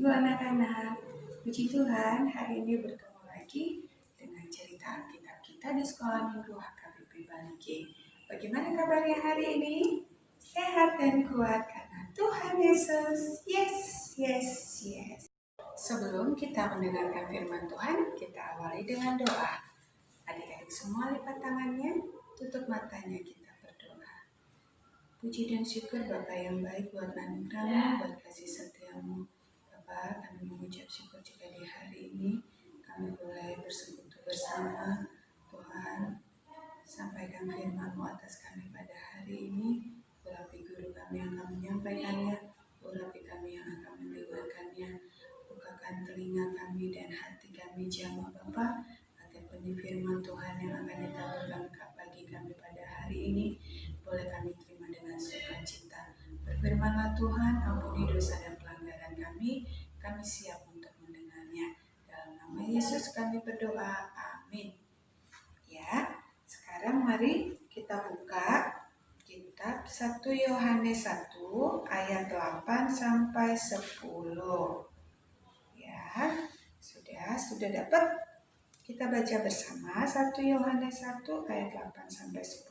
Minggu anak-anak. Puji Tuhan, hari ini bertemu lagi dengan cerita Alkitab kita di Sekolah Minggu HKBP Bali G. Bagaimana kabarnya hari ini? Sehat dan kuat karena Tuhan Yesus. Yes. Sebelum kita mendengarkan firman Tuhan, kita awali dengan doa. Adik-adik semua lipat tangannya, tutup matanya, kita berdoa. Puji dan syukur Bapa yang baik buat anugerah-Mu, buat kasih setia-Mu. Bapa, kami mengucap syukur jika di hari ini kami boleh bersekutu bersama Tuhan. Sampaikan firman-Mu atas kami pada hari ini. Urapi guru kami yang akan menyampaikannya, urapi kami yang akan mendengarkannya. Bukakan telinga kami dan hati kami jamah Bapa, agar benih firman Tuhan yang akan ditaburkan bagi kami pada hari ini boleh kami terima dengan sukacita. Berfirmanlah Tuhan, ampuni dosa dan pelanggaran kami siap untuk mendengarnya. Dalam nama Yesus kami berdoa, amin. Ya, sekarang mari kita buka kitab 1 Yohanes 1 ayat 8 sampai 10. Ya, sudah dapat? Kita baca bersama 1 Yohanes 1 ayat 8 sampai 10.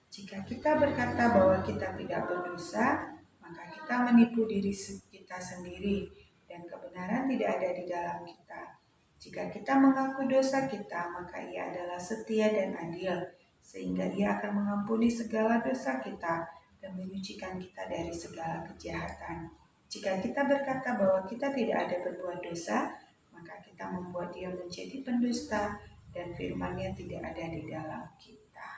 Jika kita berkata bahwa kita tidak berdosa, maka kita menipu diri kita sendiri dan kebenaran tidak ada di dalam kita. Jika kita mengaku dosa kita, maka Ia adalah setia dan adil, sehingga Ia akan mengampuni segala dosa kita dan menyucikan kita dari segala kejahatan. Jika kita berkata bahwa kita tidak ada berbuat dosa, maka kita membuat Dia menjadi pendusta dan firman-Nya tidak ada di dalam kita.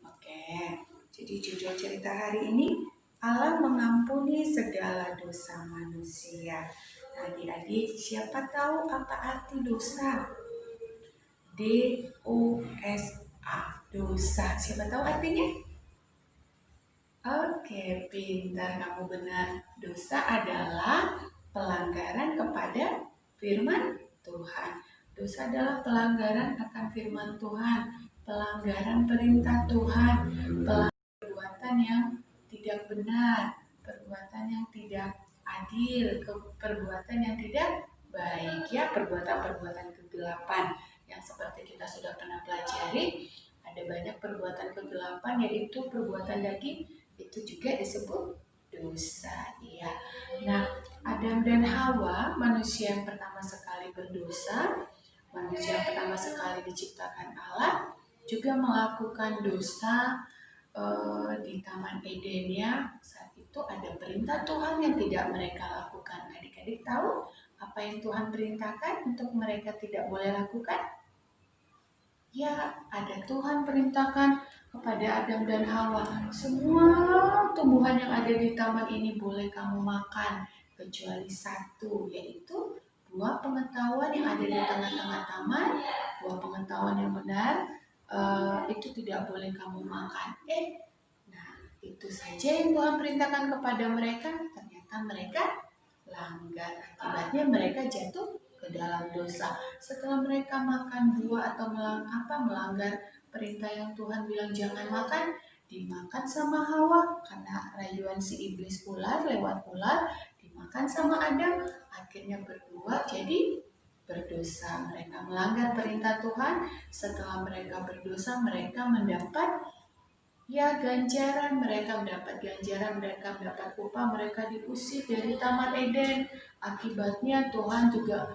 Oke, jadi judul cerita hari ini, Allah mengampuni segala dosa manusia. Adik-adik, siapa tahu apa arti dosa? D-O-S-A, dosa. Siapa tahu artinya? Oke, pintar, kamu benar. Dosa adalah pelanggaran kepada firman Tuhan. Dosa adalah pelanggaran akan firman Tuhan, pelanggaran perintah Tuhan, perbuatan yang tidak benar, perbuatan yang tidak adil, perbuatan yang tidak baik, ya, perbuatan-perbuatan kegelapan yang seperti kita sudah pernah pelajari. Ada banyak perbuatan kegelapan, yaitu perbuatan daging, itu juga disebut dosa, ya. Nah, Adam dan Hawa, manusia yang pertama sekali berdosa, manusia yang pertama sekali diciptakan Allah, juga melakukan dosa di Taman Eden, ya. Saat itu ada perintah Tuhan yang tidak mereka lakukan. Adik-adik tahu apa yang Tuhan perintahkan untuk mereka tidak boleh lakukan? Ya, ada Tuhan perintahkan kepada Adam dan Hawa, semua tumbuhan yang ada di taman ini boleh kamu makan, kecuali satu, yaitu buah pengetahuan yang ada di tengah-tengah taman, buah pengetahuan yang benar, itu tidak boleh kamu makan. Nah, itu saja yang Tuhan perintahkan kepada mereka, ternyata mereka langgar. Akibatnya mereka jatuh ke dalam dosa. Setelah mereka makan buah atau melanggar perintah yang Tuhan bilang jangan makan, dimakan sama Hawa karena rayuan si iblis ular lewat ular, dimakan sama Adam, akhirnya berdua jadi berdosa. Mereka melanggar perintah Tuhan. Setelah mereka berdosa, mereka mendapat ganjaran, mereka mendapat ganjaran, mereka mendapat upah, mereka diusir dari Taman Eden. Akibatnya Tuhan juga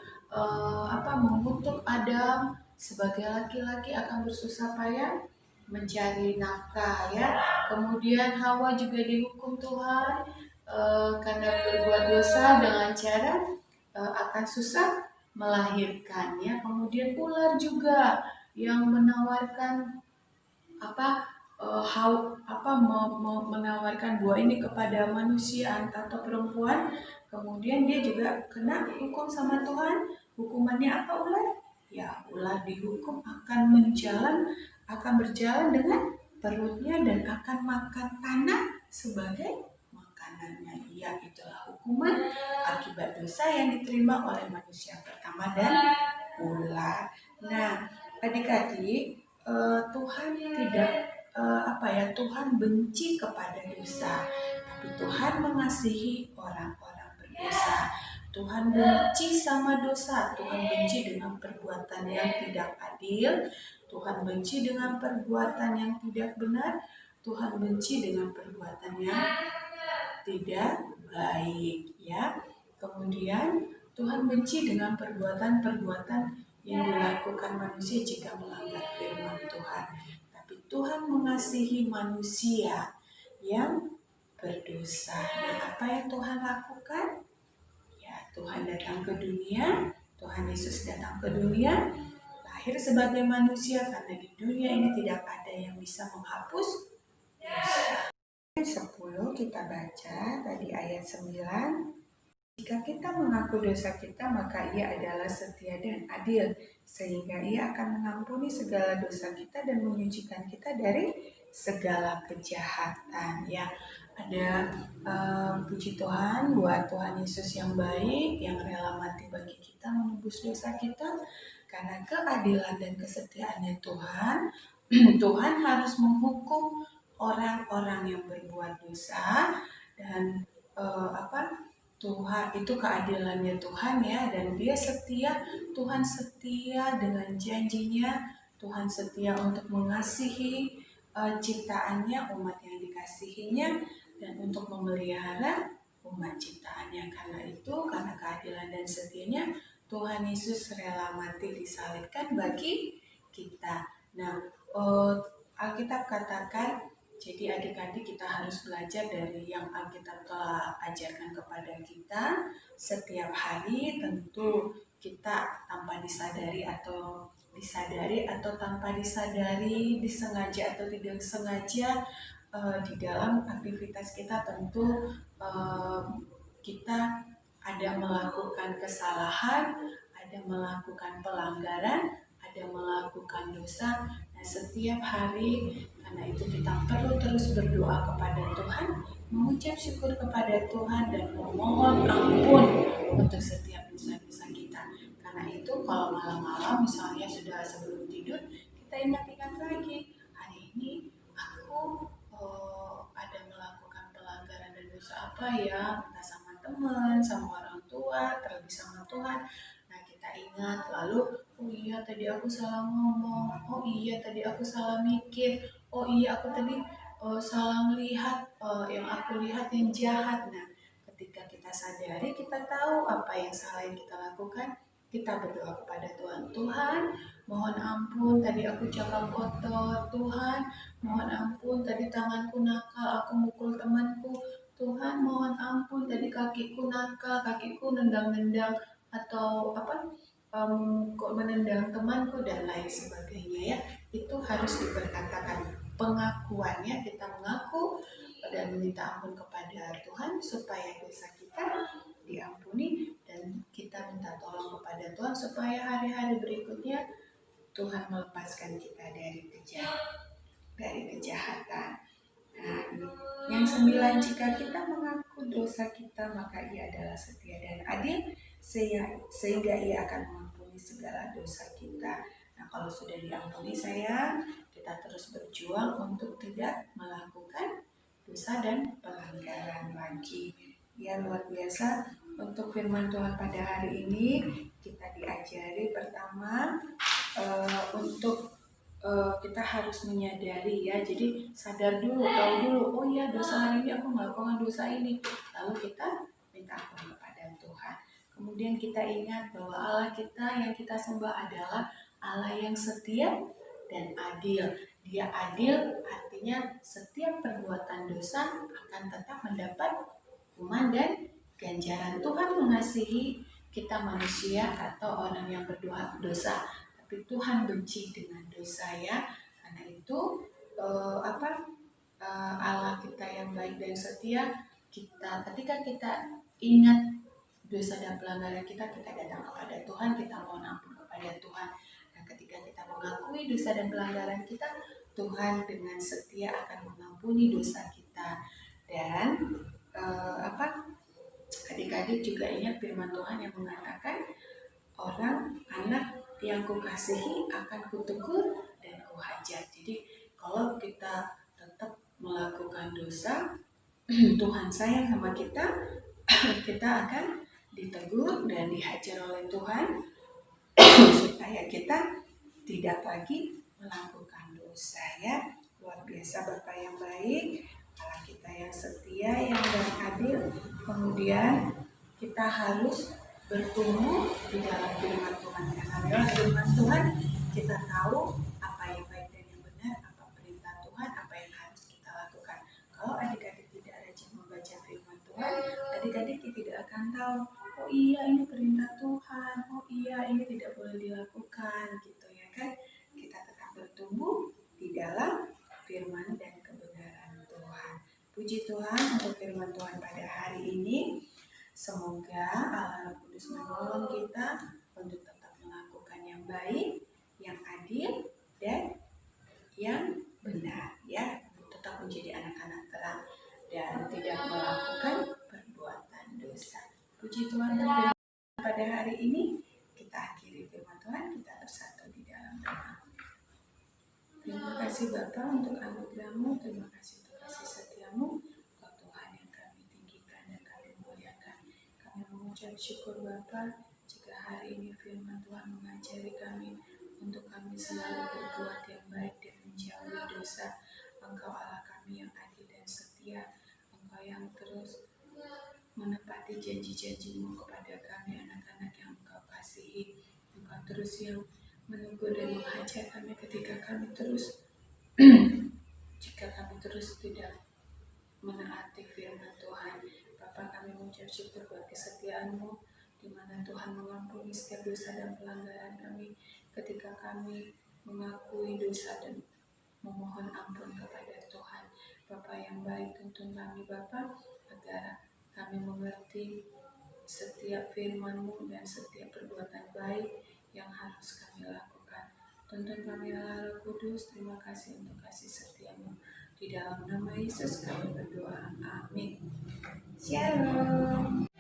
mengutuk Adam sebagai laki-laki akan bersusah payah mencari nafkah, ya. Kemudian Hawa juga dihukum Tuhan karena berbuat dosa dengan cara akan susah melahirkannya. Kemudian ular juga yang menawarkan menawarkan buah ini kepada manusia atau perempuan, kemudian dia juga kena hukum sama Tuhan. Hukumannya apa ular? Ya, ular dihukum akan berjalan dengan perutnya dan akan makan tanah sebagai makanannya. Ya, itulah hukuman akibat dosa yang diterima oleh manusia pertama dan ular. Nah, adik-adik, Tuhan Tuhan benci kepada dosa, tapi Tuhan mengasihi orang-orang berdosa. Tuhan benci sama dosa, Tuhan benci dengan perbuatan yang tidak adil, Tuhan benci dengan perbuatan yang tidak benar, Tuhan benci dengan perbuatan yang tidak baik, ya. Kemudian Tuhan benci dengan perbuatan-perbuatan yang dilakukan manusia jika melanggar firman Tuhan. Tapi Tuhan mengasihi manusia yang berdosa. Nah, apa yang Tuhan lakukan? Ya, Tuhan datang ke dunia, Tuhan Yesus datang ke dunia, lahir sebagai manusia karena di dunia ini tidak ada yang bisa menghapus dosa. 10 kita baca tadi ayat 9. Jika kita mengaku dosa kita, maka Ia adalah setia dan adil, sehingga Ia akan mengampuni segala dosa kita dan menyucikan kita dari segala kejahatan. Ya, ada puji Tuhan buat Tuhan Yesus yang baik, yang rela mati bagi kita, menebus dosa kita. Karena keadilan dan kesetiaannya Tuhan, Tuhan harus menghukum orang-orang yang berbuat dosa dan Tuhan itu keadilannya Tuhan, ya, dan Dia setia. Tuhan setia dengan janjinya, Tuhan setia untuk mengasihi ciptaannya, umat yang dikasihinya, dan untuk memelihara umat ciptaannya. Karena itu, karena keadilan dan setianya, Tuhan Yesus rela mati disalibkan bagi kita. Nah, Alkitab katakan, jadi adik-adik kita harus belajar dari yang Alkitab telah ajarkan kepada kita setiap hari. Tentu kita tanpa disadari atau tanpa disadari, disengaja atau tidak sengaja, di dalam aktivitas kita tentu kita ada melakukan kesalahan, ada melakukan pelanggaran, ada melakukan dosa. Nah, setiap hari karena itu kita perlu terus berdoa kepada Tuhan, mengucap syukur kepada Tuhan, dan memohon ampun untuk setiap dosa-dosa kita. Karena itu kalau malam-malam misalnya sudah sebelum tidur, kita ingat-ingat lagi, hari ini aku ada melakukan pelanggaran dan dosa apa ya, entah sama teman, sama orang tua, terlebih sama Tuhan. Nah, kita ingat, lalu oh iya tadi aku salah ngomong, oh iya tadi aku salah mikir, oh iya aku tadi salah melihat, yang aku lihat yang jahat. Nah, ketika kita sadari, kita tahu apa yang salah yang kita lakukan, kita berdoa kepada Tuhan. Tuhan, mohon ampun tadi aku cakap kotor. Tuhan, mohon ampun tadi tanganku nakal, aku mukul temanku. Tuhan, mohon ampun tadi kakiku nakal, kakiku nendang-nendang atau kok menendang temanku dan lain sebagainya, ya. Itu harus diperkatakan pengakuannya, kita mengaku dan meminta ampun kepada Tuhan supaya dosa kita diampuni, dan kita minta tolong kepada Tuhan supaya hari-hari berikutnya Tuhan melepaskan kita dari kejahatan. Nah, yang 9, jika kita mengaku dosa kita, maka Ia adalah setia dan adil, sehingga Ia akan mengampuni segala dosa kita. Nah, kalau sudah diampuni, sayang, kita terus berjuang untuk tidak melakukan dosa dan pelanggaran lagi. Ya, luar biasa. Untuk firman Tuhan pada hari ini, kita diajari pertama untuk kita harus menyadari, ya. Jadi sadar dulu, tahu dulu, oh iya dosa hari ini aku melakukan dosa ini. Lalu kita minta ampun kepada Tuhan. Kemudian kita ingat bahwa Allah kita yang kita sembah adalah Allah yang setia dan adil. Dia adil, artinya setiap perbuatan dosa akan tetap mendapat hukuman dan ganjaran. Tuhan mengasihi kita manusia atau orang yang berdosa, tapi Tuhan benci dengan dosa, ya. Karena itu Allah kita yang baik dan setia, ketika kita ingat dosa dan pelanggaran kita datang kepada Tuhan, kita mohon ampun kepada Tuhan. Nah, ketika kita mengakui dosa dan pelanggaran kita, Tuhan dengan setia akan mengampuni dosa kita. Dan adik-adik juga ingat firman Tuhan yang mengatakan, anak yang kukasihi akan kutegur dan kuhajar. Jadi kalau kita tetap melakukan dosa, Tuhan sayang sama kita, kita akan ditegur dan dihajar oleh Tuhan supaya kita tidak lagi melakukan dosa ya. Luar biasa Bapak yang baik, Allah kita yang setia, yang dan adil. Kemudian kita harus bertumbuh di dalam firman Tuhan, karena lewat firman Tuhan kita tahu apa yang baik dan yang benar, apa perintah Tuhan, apa yang harus kita lakukan. Kalau adik-adik tidak rajin membaca firman Tuhan, adik-adik tidak akan tahu, oh iya ini perintah Tuhan, oh iya ini tidak boleh dilakukan gitu ya kan. Kita tetap bertumbuh di dalam firman dan kebenaran Tuhan. Puji Tuhan untuk firman Tuhan pada hari ini. Semoga Allah Roh Kudus menolong kita untuk tetap melakukan yang baik, yang adil, dan yang benar ya. Tetap menjadi anak-anak terang dan tidak melakukan perbuatan dosa. Puji Tuhan untuk firman pada hari ini. Kita akhiri firman Tuhan, kita bersatu di dalam doa. Terima kasih Bapa untuk anugerah-Mu, terima kasih untuk kasih setia-Mu, Kau Tuhan yang kami tinggikan dan kami muliakan. Kami mengucap syukur Bapa jika hari ini firman Tuhan mengajari kami untuk kami selalu berbuat yang baik dan menjauhi dosa. Engkau Allah kami yang adil dan setia, Engkau yang terus menepati janji-janji-Mu kepada kami anak-anak yang Engkau kasihi. Engkau terus yang menegur dan menghajar kami ketika kami terus jika kami terus tidak menaati firman Tuhan. Bapa kami mengucap syukur buat kesetiaan-Mu, di mana Tuhan mengampuni setiap dosa dan pelanggaran kami ketika kami mengakui dosa dan memohon ampun kepada Tuhan. Bapa yang baik, tuntun kami Bapa agar kami mengerti setiap firman-Mu dan setiap perbuatan baik yang harus kami lakukan. Tuntun kami Allah Roh Kudus, terima kasih untuk kasih setia-Mu. Di dalam nama Yesus kami berdoa. Amin. Shalom.